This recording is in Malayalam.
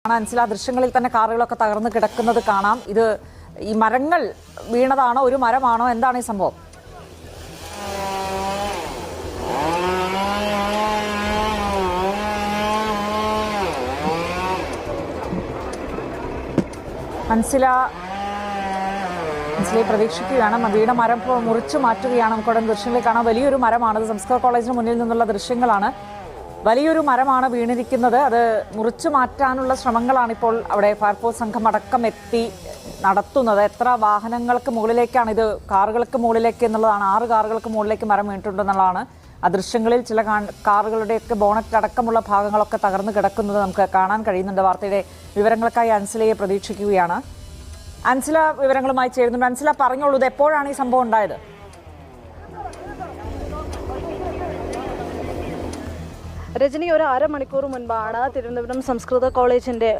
അൻസില ദൃശ്യങ്ങളിൽ തന്നെ കാറുകളൊക്കെ തകർന്ന് കിടക്കുന്നത് കാണാം. ഇത് ഈ മരങ്ങൾ വീണതാണോ, ഒരു മരമാണോ, എന്താണ് ഈ സംഭവം? അൻസിലയെ പ്രതീക്ഷിക്കുകയാണ്. വീണ മരം മുറിച്ചു മാറ്റുകയാണ്. നമുക്കവിടെ ദൃശ്യങ്ങളിൽ കാണാം. വലിയൊരു മരമാണ്. സംസ്കൃത കോളേജിന് മുന്നിൽ നിന്നുള്ള ദൃശ്യങ്ങളാണ്. വലിയൊരു മരമാണ് വീണിരിക്കുന്നത്. അത് മുറിച്ചു മാറ്റാനുള്ള ശ്രമങ്ങളാണ് ഇപ്പോൾ അവിടെ ഫയർഫോഴ്സ് സംഘം അടക്കം എത്തി നടത്തുന്നത്. എത്ര വാഹനങ്ങൾക്ക് മുകളിലേക്കാണ് ഇത്, കാറുകൾക്ക് മുകളിലേക്ക് എന്നുള്ളതാണ്. 6 കാറുകൾക്ക് മുകളിലേക്ക് മരം വീണിട്ടുണ്ടെന്നുള്ളതാണ് ആ ദൃശ്യങ്ങളിൽ. ചില കാറുകളുടെയൊക്കെ ബോണറ്റ് അടക്കമുള്ള ഭാഗങ്ങളൊക്കെ തകർന്ന് കിടക്കുന്നത് നമുക്ക് കാണാൻ കഴിയുന്നുണ്ട്. വാർത്തയുടെ വിവരങ്ങൾക്കായി അൻസിലയെ പ്രതീക്ഷിക്കുകയാണ്. അൻസില വിവരങ്ങളുമായി ചേരുന്നുണ്ട്. അൻസില, പറഞ്ഞോളൂ, ഇത് എപ്പോഴാണ് ഈ സംഭവം ഉണ്ടായത്? രജനി, ഒരു അരമണിക്കൂർ മുൻപാണ് തിരുവനന്തപുരം സംസ്കൃത കോളേജിന്റെ